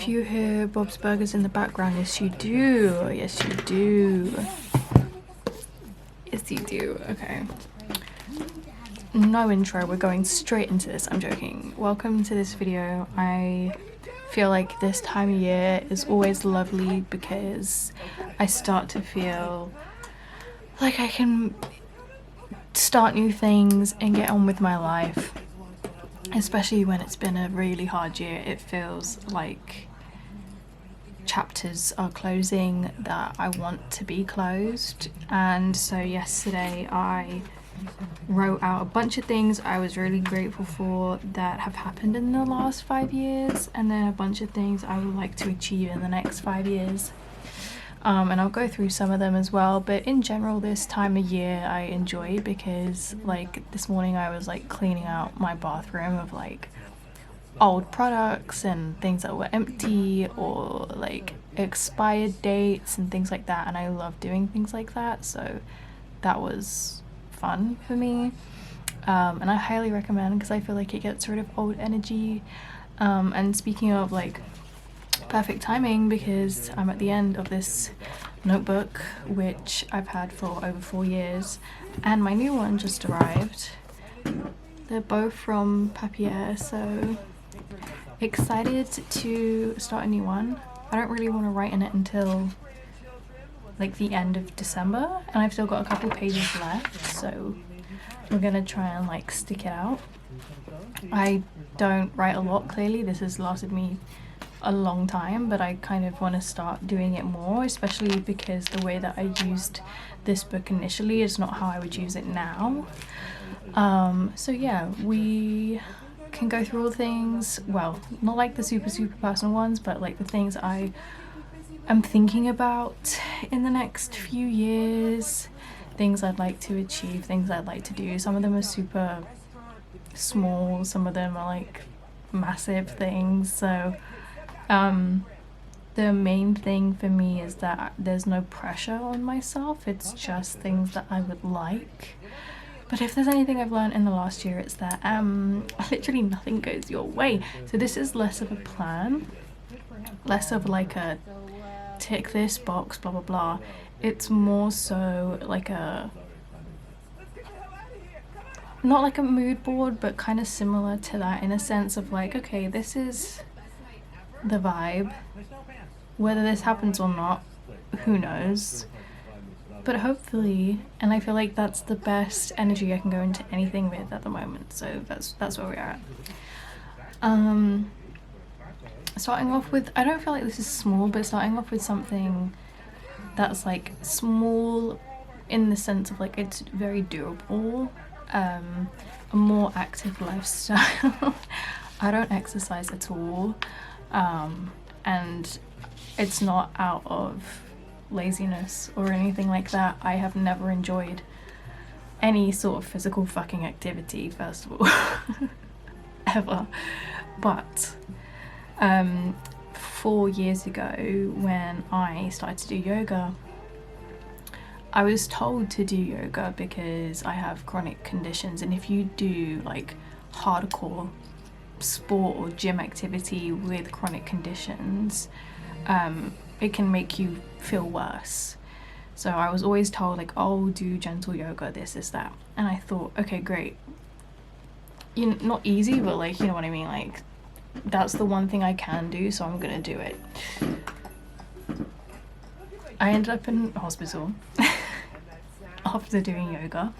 if you hear Bob's Burgers in the background, yes you do. Yes you do. Yes you do. Okay. No intro, we're going straight into this. I'm joking. Welcome to this video. I feel like this time of year is always lovely because I start to feel like I can start new things and get on with my life. Especially when it's been a really hard year, it feels like chapters are closing that I want to be closed. And so yesterday I wrote out a bunch of things I was really grateful for that have happened in the last 5 years, and then a bunch of things I would like to achieve in the next 5 years. And I'll go through some of them as well, but in general this time of year I enjoy because like this morning I was like cleaning out my bathroom of like old products and things that were empty or like expired dates and things like that, and I love doing things like that, so that was fun for me. And I highly recommend because I feel like it gets rid of old energy. And speaking of like perfect timing, because I'm at the end of this notebook which I've had for over 4 years and my new one just arrived. They're both from Papier, so excited to start a new one. I don't really want to write in it until like the end of December, and I've still got a couple pages left, so we're gonna try and like stick it out. I don't write a lot, clearly this has lasted me a long time, but I kind of want to start doing it more, especially because the way that I used this book initially is not how I would use it now. So yeah, we can go through all the things, well, not like the super personal ones, but like the things I'm thinking about in the next few years, things I'd like to achieve, things I'd like to do. Some of them are super small, some of them are like massive things, so the main thing for me is that there's no pressure on myself, it's just things that I would like. But if there's anything I've learned in the last year, it's that literally nothing goes your way. So this is less of a plan, less of like a tick this box blah blah blah. It's more so like a, not like a mood board, but kind of similar to that in a sense of like, okay, this is the vibe, whether this happens or not, who knows, but hopefully, and I feel like that's the best energy I can go into anything with at the moment, so that's where we are at. Starting off with, I don't feel like this is small, but starting off with something that's like small in the sense of like it's very doable, a more active lifestyle. I don't exercise at all. And it's not out of laziness or anything like that. I have never enjoyed any sort of physical fucking activity, first of all, ever. But 4 years ago when I started to do yoga, I was told to do yoga because I have chronic conditions, and if you do like hardcore sport or gym activity with chronic conditions, it can make you feel worse. So I was always told like, oh, do gentle yoga, this that, and I thought, okay, great, not easy, but like, you know what I mean, like that's the one thing I can do, so I'm gonna do it. I ended up in hospital after doing yoga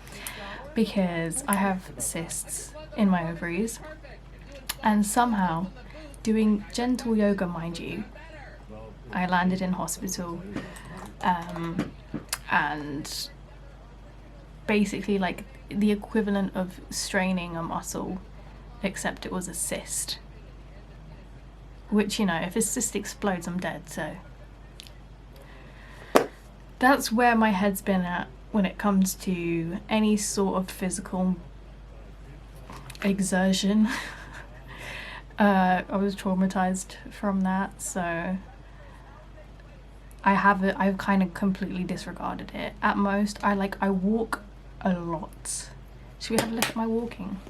because I have cysts in my ovaries. And somehow, doing gentle yoga, mind you, I landed in hospital, and basically like the equivalent of straining a muscle, except it was a cyst. Which, you know, if a cyst explodes, I'm dead, so that's where my head's been at when it comes to any sort of physical exertion. I was traumatized from that, so I've kind of completely disregarded it. At most, I walk a lot. Should we have a look at my walking?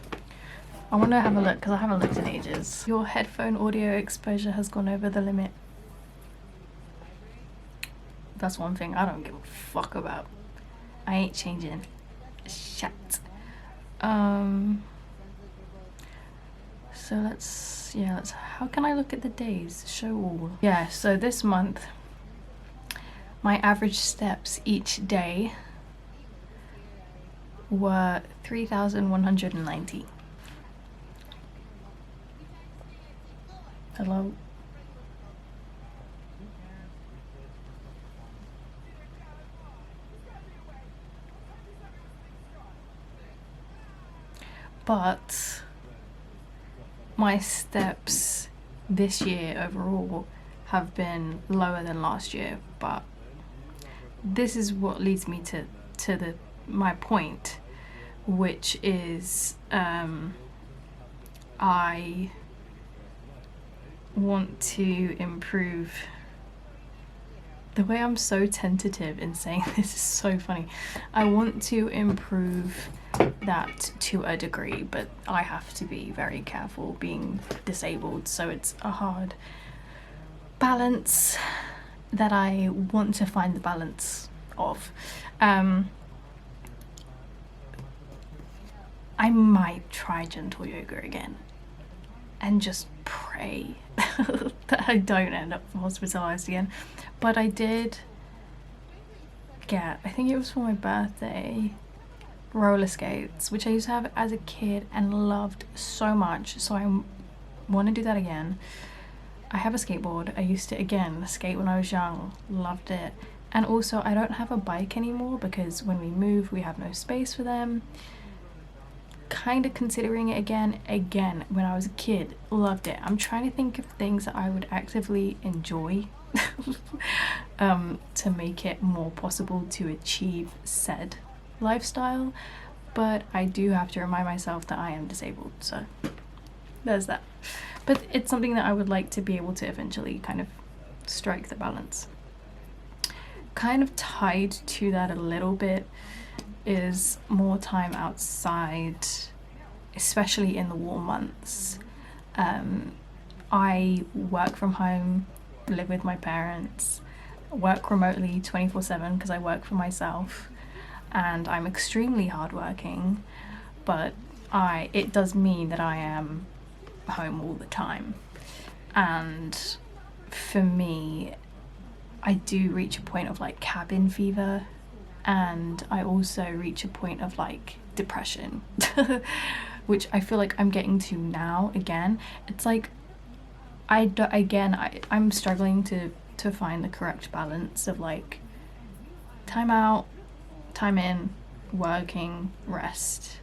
I want to have a look because I haven't looked in ages. Your headphone audio exposure has gone over the limit. That's one thing I don't give a fuck about. I ain't changing shit. So let's how can I look at the days? Show all. Yeah, so this month my average steps each day were 3,190. Hello? But my steps this year overall have been lower than last year, but this is what leads me to my point, which is I want to improve. The way I'm so tentative in saying this is so funny. I want to improve that to a degree, but I have to be very careful being disabled, so it's a hard balance that I want to find the balance of. I might try gentle yoga again and just pray that I don't end up hospitalized again. But I did get, I think it was for my birthday, roller skates, which I used to have as a kid and loved so much, so I want to do that again. I have a skateboard. I used to, again, skate when I was young, loved it. And also I don't have a bike anymore because when we move we have no space for them. Kind of considering it again when I was a kid, loved it. I'm trying to think of things that I would actively enjoy to make it more possible to achieve said lifestyle, but I do have to remind myself that I am disabled, so there's that. But it's something that I would like to be able to eventually kind of strike the balance. Kind of tied to that a little bit is more time outside, especially in the warm months. I work from home, live with my parents, work remotely 24/7 because I work for myself, and I'm extremely hardworking, but it does mean that I am home all the time. And for me, I do reach a point of like cabin fever, and I also reach a point of like depression which I feel like I'm getting to now again. It's like I'm struggling to find the correct balance of like time out, time in, working, rest.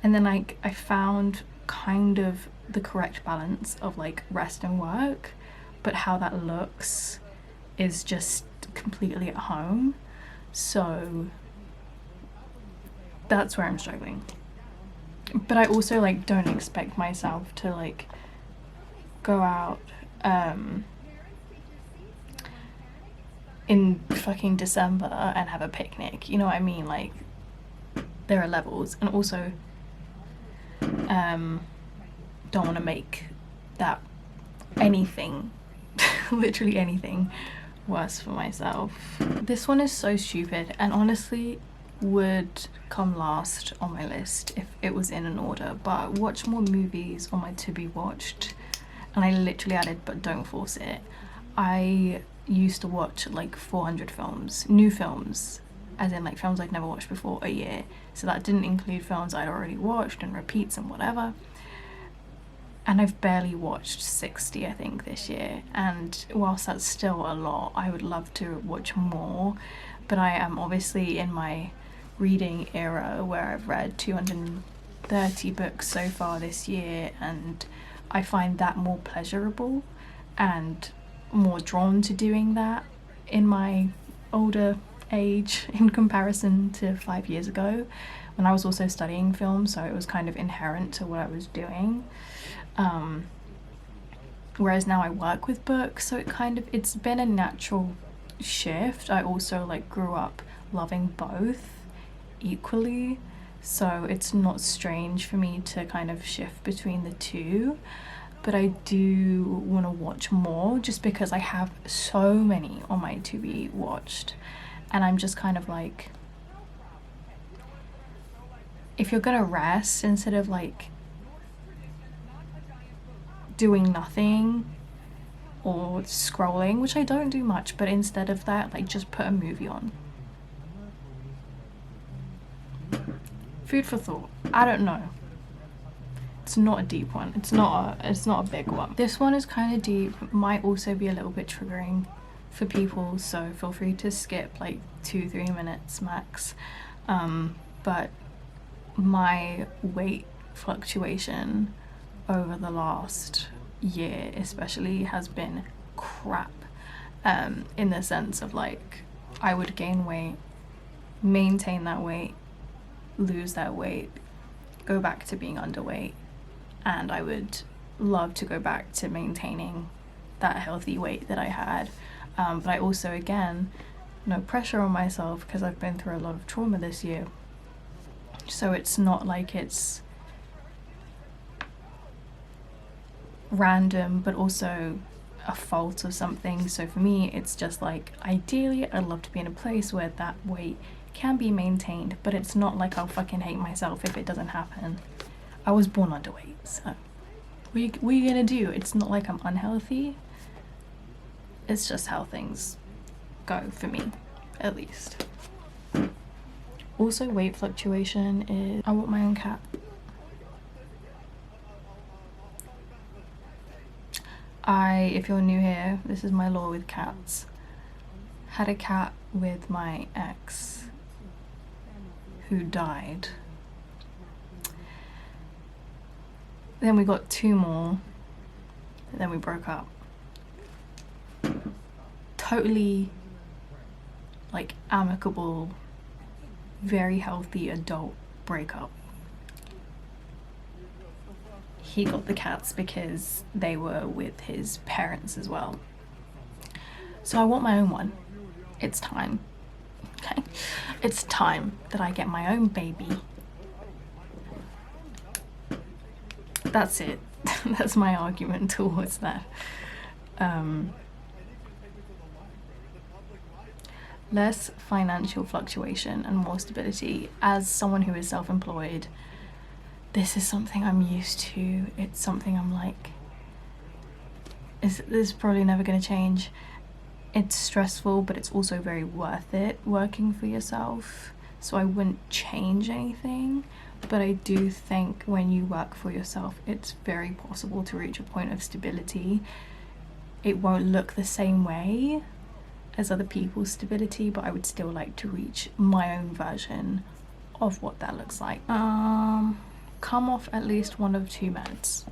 And then like I found kind of the correct balance of like rest and work, but how that looks is just completely at home. So that's where I'm struggling. But I also like don't expect myself to like go out in fucking December and have a picnic, you know what I mean? Like there are levels, and also don't want to make that anything literally anything worse for myself. This one is so stupid and honestly would come last on my list if it was in an order, but watch more movies on my to be watched, and I literally added but don't force it. I used to watch like 400 films, new films, as in like films I'd never watched before, a year. So that didn't include films I'd already watched and repeats and whatever. And I've barely watched 60 I think this year, and whilst that's still a lot, I would love to watch more. But I am obviously in my reading era where I've read 230 books so far this year, and I find that more pleasurable and more drawn to doing that in my older age in comparison to 5 years ago when I was also studying film, so it was kind of inherent to what I was doing. Whereas now I work with books, so it's been a natural shift. I also like grew up loving both equally, so it's not strange for me to kind of shift between the two. But I do want to watch more just because I have so many on my to be watched, and I'm just kind of like, if you're gonna rest instead of like doing nothing or scrolling, which I don't do much, but instead of that, like, just put a movie on. Food for thought. I don't know. It's not a deep one. It's not a big one. This one is kind of deep, might also be a little bit triggering for people, so feel free to skip like 2-3 minutes max. But my weight fluctuation over the last year especially has been crap, in the sense of like, I would gain weight, maintain that weight, lose that weight, go back to being underweight, and I would love to go back to maintaining that healthy weight that I had. But I also, again, no pressure on myself because I've been through a lot of trauma this year, so it's not like it's random but also a fault of something. So for me, it's just like, ideally I'd love to be in a place where that weight can be maintained, but it's not like I'll fucking hate myself if it doesn't happen. I was born underweight, so what are you gonna do? It's not like I'm unhealthy, it's just how things go for me, at least. Also, weight fluctuation is, I want my own cat. If you're new here, this is my lore with cats. Had a cat with my ex who died. Then we got 2 more, then we broke up. Totally like amicable, very healthy adult breakup. He got the cats because they were with his parents as well. So I want my own one. It's time. Okay? It's time that I get my own baby. That's it. That's my argument towards that. Less financial fluctuation and more stability. As someone who is self-employed, this is something I'm used to. It's something I'm like, this is probably never going to change. It's stressful, but it's also very worth it working for yourself. So I wouldn't change anything, but I do think when you work for yourself, it's very possible to reach a point of stability. It won't look the same way as other people's stability, but I would still like to reach my own version of what that looks like. Come off at least one of 2 meds.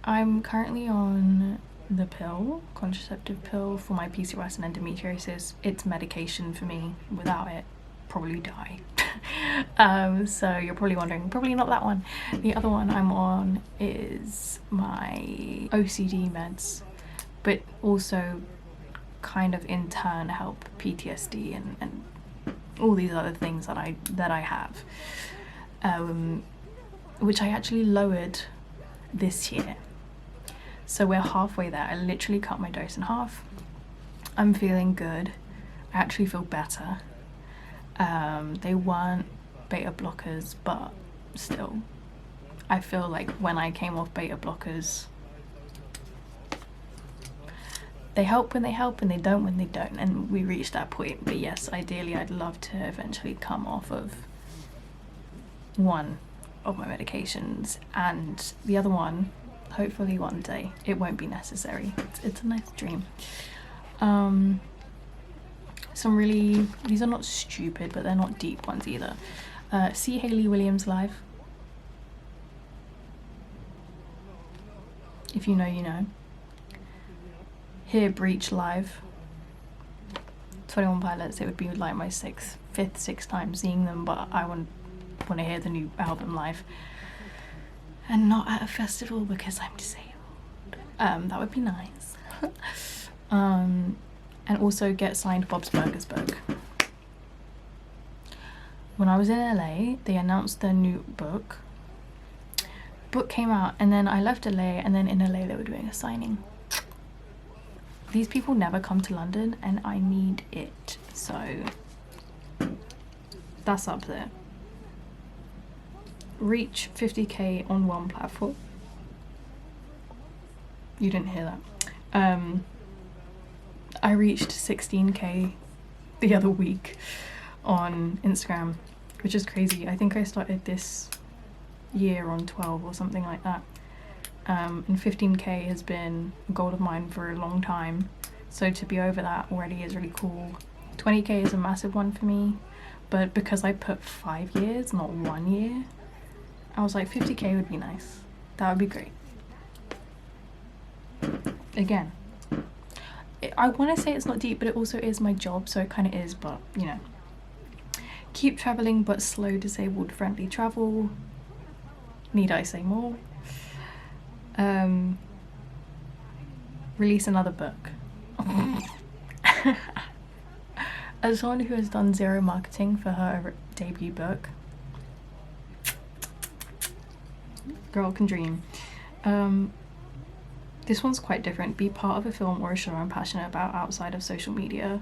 I'm currently on the pill, contraceptive pill, for my PCOS and endometriosis. It's medication for me. Without it, probably die. So you're probably wondering, probably not that one. The other one I'm on is my OCD meds, but also kind of in turn help PTSD and all these other things that I have, which I actually lowered this year. So we're halfway there. I literally cut my dose in half. I'm feeling good. I actually feel better. They weren't beta blockers, but still, I feel like when I came off beta blockers, they help when they help and they don't when they don't, and we reached that point. But yes, ideally I'd love to eventually come off of one of my medications, and the other one, hopefully one day, it won't be necessary. It's a nice dream. Some really, these are not stupid, but they're not deep ones either. See Hayley Williams live. If you know, you know. Hear Breach live. 21 Pilots, it would be like my 6th time seeing them, but I want to hear the new album live. And not at a festival because I'm disabled. That would be nice. And also get signed Bob's Burgers book. when I was in LA, they announced their new book. Book came out, and then I left LA, and then in LA they were doing a signing. These people never come to London, and I need it, so that's up there. Reach 50k on one platform. You didn't hear that. I reached 16k the other week on Instagram, which is crazy. I think I started this year on 12 or something like that. And 15k has been a goal of mine for a long time, so to be over that already is really cool. 20k is a massive one for me, but because I put 5 years, not 1 year, I was like 50k would be nice. That would be great. Again, I want to say it's not deep, but it also is my job, so it kind of is, but you know. Keep traveling, but slow disabled friendly travel. Need I say more? Release another book. As someone who has done zero marketing for her debut book, girl can dream. This one's quite different. Be part of a film or a show I'm passionate about outside of social media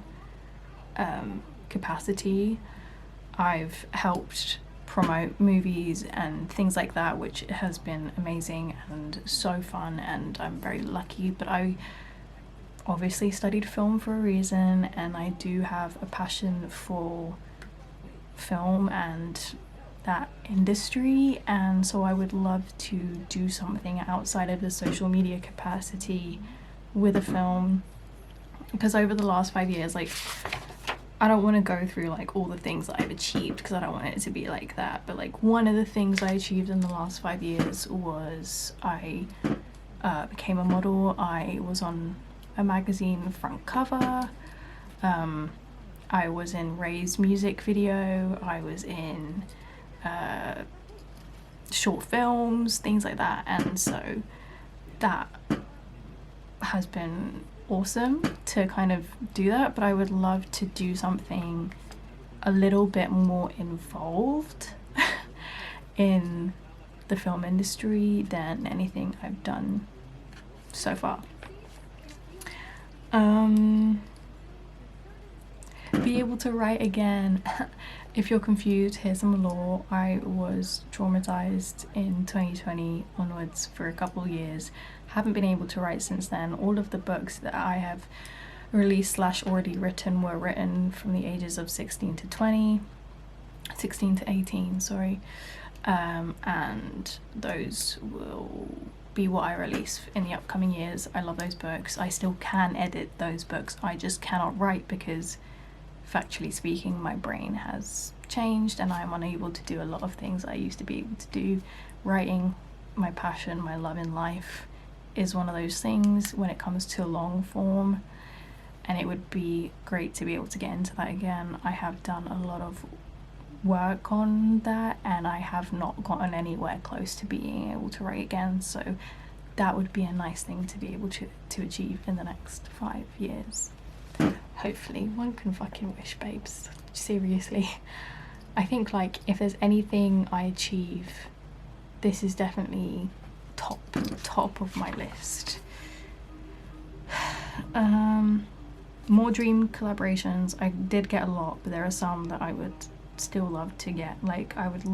capacity. I've helped promote movies and things like that, which has been amazing and so fun, and I'm very lucky. But I obviously studied film for a reason, and I do have a passion for film and that industry, and so I would love to do something outside of the social media capacity with a film, because over the last 5 years, like, I don't want to go through like all the things that I've achieved, because I don't want it to be like that, but like one of the things I achieved in the last 5 years was I became a model. I was on a magazine front cover. I was in Ray's music video. I was in short films, things like that, and so that has been awesome to kind of do that. But I would love to do something a little bit more involved in the film industry than anything I've done so far. Be able to write again. If you're confused, here's some lore. I was traumatized in 2020 onwards for a couple years. Haven't been able to write since then. All of the books that I have released / already written were written from the ages of 16 to 18, sorry. And those will be what I release in the upcoming years. I love those books. I still can edit those books. I just cannot write because, factually speaking, my brain has changed and I'm unable to do a lot of things I used to be able to do. Writing, my passion, my love in life, is one of those things when it comes to long form, and it would be great to be able to get into that again. I have done a lot of work on that and I have not gotten anywhere close to being able to write again, so that would be a nice thing to be able to achieve in the next 5 years. Hopefully. One can fucking wish, babes. Seriously. I think, like, if there's anything I achieve, this is definitely top of my list. More dream collaborations. I did get a lot, but there are some that I would still love to get. Like, I've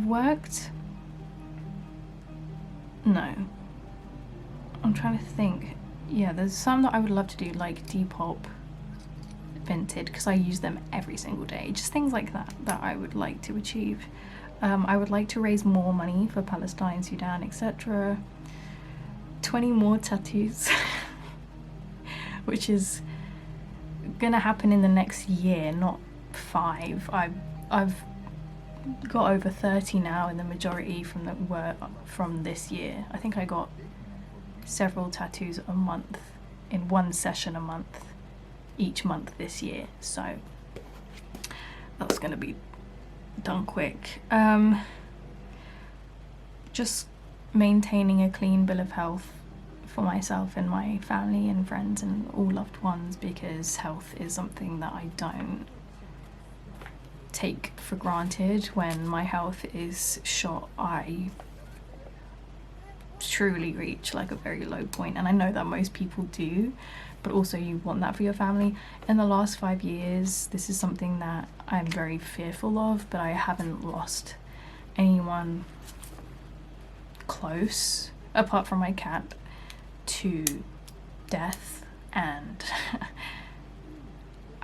worked, no, I'm trying to think. Yeah, there's some that I would love to do, like Depop, Vinted, because I use them every single day. Just things like that I would like to achieve. I would like to raise more money for Palestine, Sudan, etc. 20 more tattoos, which is gonna happen in the next year, not 5. I've got over 30 now, and the majority from this year. I think I got several tattoos a month, in one session a month, each month this year, so that's gonna be done quick. Just maintaining a clean bill of health for myself and my family and friends and all loved ones, because health is something that I don't take for granted. When my health is shot, I truly reach like a very low point, and I know that most people do, but also you want that for your family. In the last 5 years, this is something that I'm very fearful of, but I haven't lost anyone close apart from my cat to death, and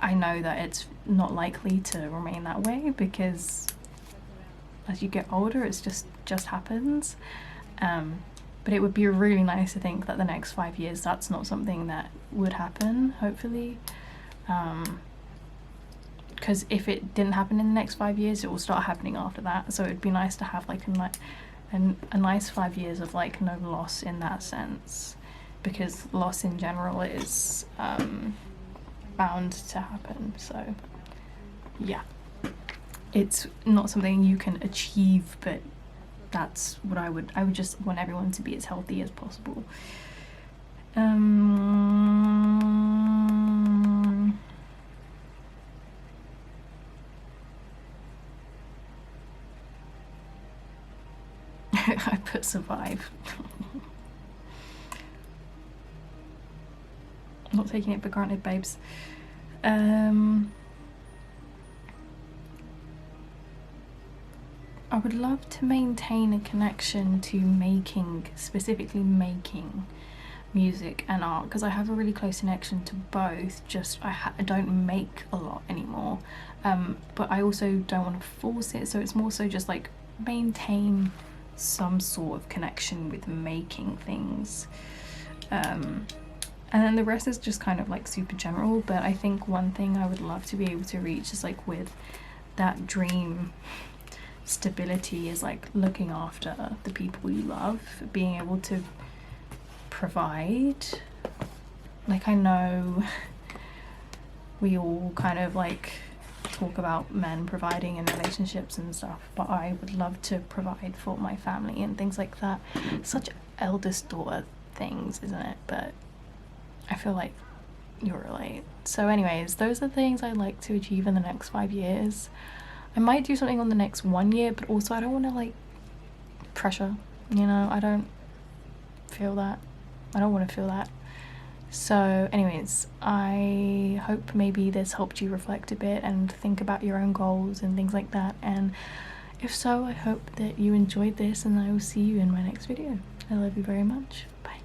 I know that it's not likely to remain that way, because as you get older it just happens. But it would be really nice to think that the next 5 years that's not something that would happen, hopefully. Because if it didn't happen in the next 5 years, it will start happening after that. So it'd be nice to have like a nice 5 years of like no loss in that sense, because loss in general is bound to happen. So yeah, it's not something you can achieve, but that's what I would just want everyone to be as healthy as possible. I put survive. Not taking it for granted, babes. I would love to maintain a connection to making, specifically making music and art, because I have a really close connection to both. Just I don't make a lot anymore, but I also don't want to force it, so it's more so just like maintain some sort of connection with making things, and then the rest is just kind of like super general. But I think one thing I would love to be able to reach is like with that dream stability is like looking after the people you love, being able to provide. Like, I know we all kind of like talk about men providing in relationships and stuff, but I would love to provide for my family and things like that. Such eldest daughter things, isn't it? But I feel like you'll relate. So anyways, those are the things I'd like to achieve in the next 5 years. I might do something on the next 1 year, but also I don't want to like pressure, you know. I don't feel that. I don't want to feel that. So anyways, I hope maybe this helped you reflect a bit and think about your own goals and things like that. And if so, I hope that you enjoyed this, and I will see you in my next video. I love you very much. Bye.